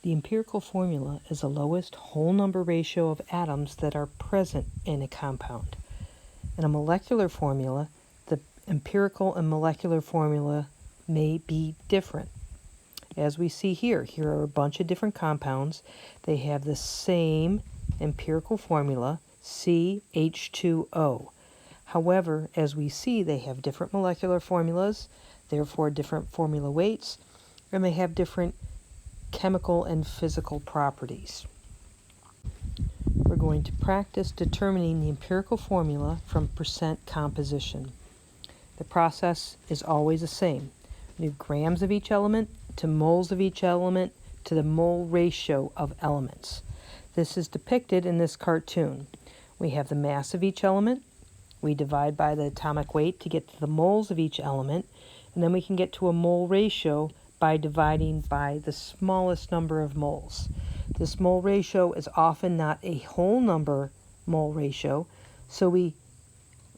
The empirical formula is the lowest whole number ratio of atoms that are present in a compound. In a molecular formula, the empirical and molecular formula may be different. As we see here are a bunch of different compounds. They have the same empirical formula, CH2O. However, as we see, they have different molecular formulas, therefore different formula weights, and they have different chemical and physical properties. We're going to practice determining the empirical formula from percent composition. The process is always the same. We do grams of each element to moles of each element to the mole ratio of elements. This is depicted in this cartoon. We have the mass of each element. We divide by the atomic weight to get to the moles of each element, and then we can get to a mole ratio by dividing by the smallest number of moles. This mole ratio is often not a whole number mole ratio, so we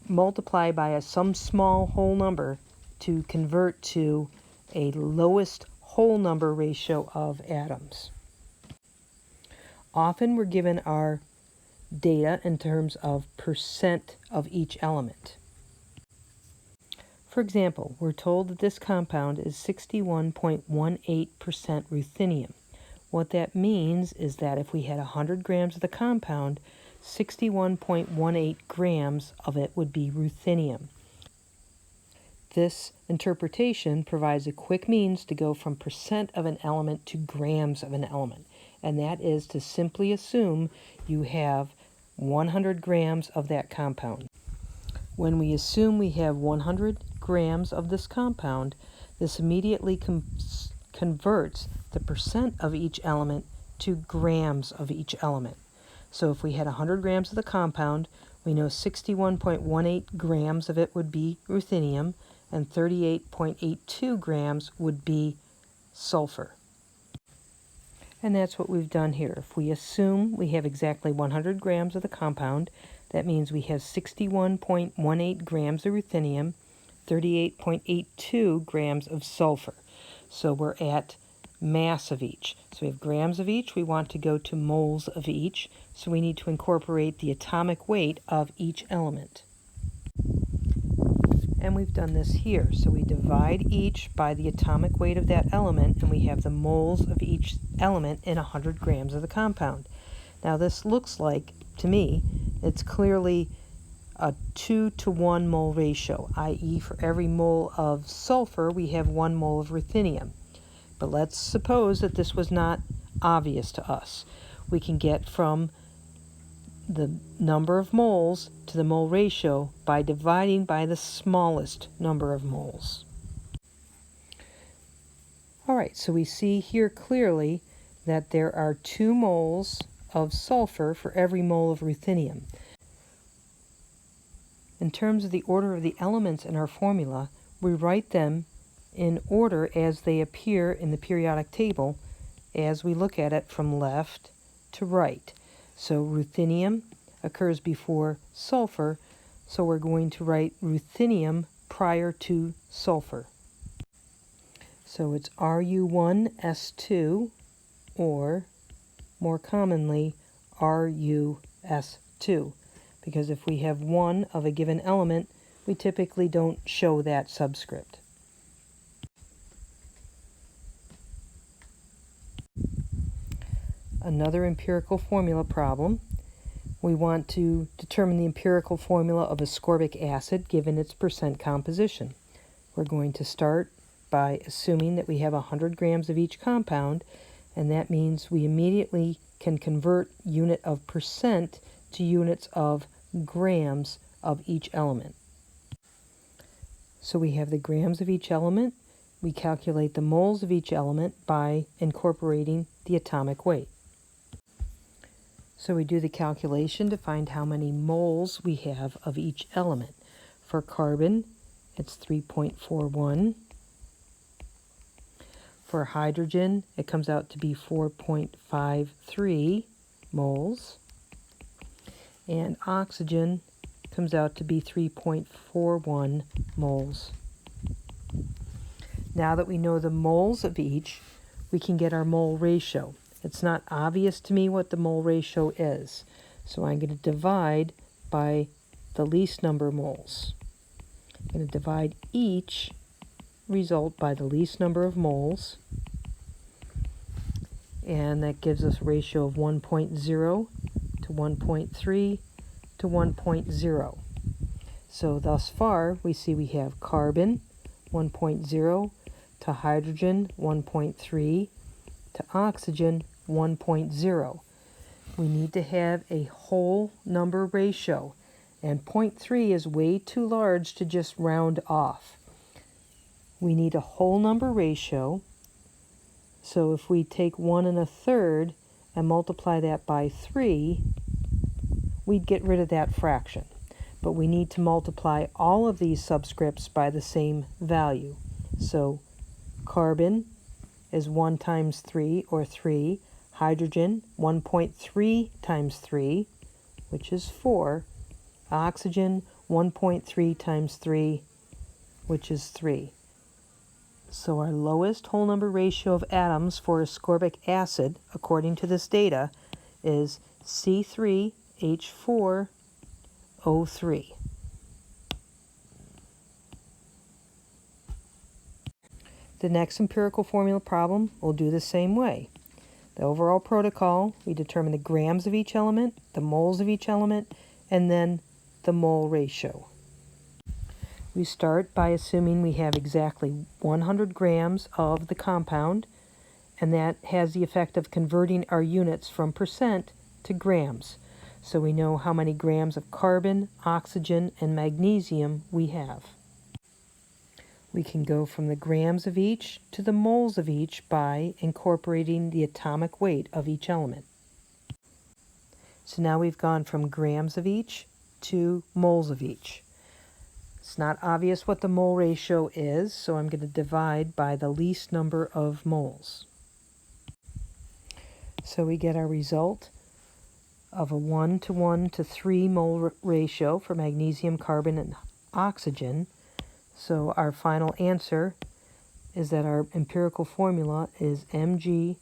multiply by some small whole number to convert to a lowest whole number ratio of atoms. Often we're given our data in terms of percent of each element. For example, we're told that this compound is 61.18% ruthenium. What that means is that if we had 100 grams of the compound, 61.18 grams of it would be ruthenium. This interpretation provides a quick means to go from percent of an element to grams of an element, and that is to simply assume you have 100 grams of that compound. When we assume we have 100 grams of this compound, this immediately converts the percent of each element to grams of each element. So if we had 100 grams of the compound, we know 61.18 grams of it would be ruthenium, and 38.82 grams would be sulfur. And that's what we've done here. If we assume we have exactly 100 grams of the compound, that means we have 61.18 grams of ruthenium, 38.82 grams of sulfur. So we're at mass of each. So we have grams of each. We want to go to moles of each. So we need to incorporate the atomic weight of each element. And we've done this here. So we divide each by the atomic weight of that element, and we have the moles of each element in 100 grams of the compound. Now this looks like, to me, it's clearly a 2-to-1 mole ratio, i.e. for every mole of sulfur we have 1 mole of ruthenium. But let's suppose that this was not obvious to us. We can get from the number of moles to the mole ratio by dividing by the smallest number of moles. Alright, so we see here clearly that there are 2 moles of sulfur for every mole of ruthenium. In terms of the order of the elements in our formula, we write them in order as they appear in the periodic table as we look at it from left to right. So ruthenium occurs before sulfur, so we're going to write ruthenium prior to sulfur. So it's Ru1S2, or more commonly RuS2, because if we have 1 of a given element, we typically don't show that subscript. Another empirical formula problem. We want to determine the empirical formula of ascorbic acid given its percent composition. We're going to start by assuming that we have 100 grams of each compound, and that means we immediately can convert unit of percent to units of grams of each element. So we have the grams of each element. We calculate the moles of each element by incorporating the atomic weight. So we do the calculation to find how many moles we have of each element. For carbon, it's 3.41. For hydrogen, it comes out to be 4.53 moles. And oxygen comes out to be 3.41 moles. Now that we know the moles of each, we can get our mole ratio. It's not obvious to me what the mole ratio is. So I'm going to divide by the least number of moles. I'm going to divide each result by the least number of moles. And that gives us a ratio of 1.0 to 1.3 to 1.0. So thus far, we see we have carbon 1.0 to hydrogen 1.3 to oxygen 1.0. We need to have a whole number ratio, and 0.3 is way too large to just round off. We need a whole number ratio, so if we take 1 1/3 and multiply that by 3, we'd get rid of that fraction. But we need to multiply all of these subscripts by the same value. So carbon is 1 times 3, or 3. Hydrogen, 1.3 times 3, which is 4. Oxygen, 1.3 times 3, which is 3. So our lowest whole number ratio of atoms for ascorbic acid, according to this data, is C3H4O3. The next empirical formula problem will do the same way. The overall protocol, we determine the grams of each element, the moles of each element, and then the mole ratio. We start by assuming we have exactly 100 grams of the compound, and that has the effect of converting our units from percent to grams. So we know how many grams of carbon, oxygen, and magnesium we have. We can go from the grams of each to the moles of each by incorporating the atomic weight of each element. So now we've gone from grams of each to moles of each. It's not obvious what the mole ratio is, so I'm going to divide by the least number of moles. So we get our result of a 1 to 1 to 3 mole ratio for magnesium, carbon, and oxygen. So our final answer is that our empirical formula is MgCO3.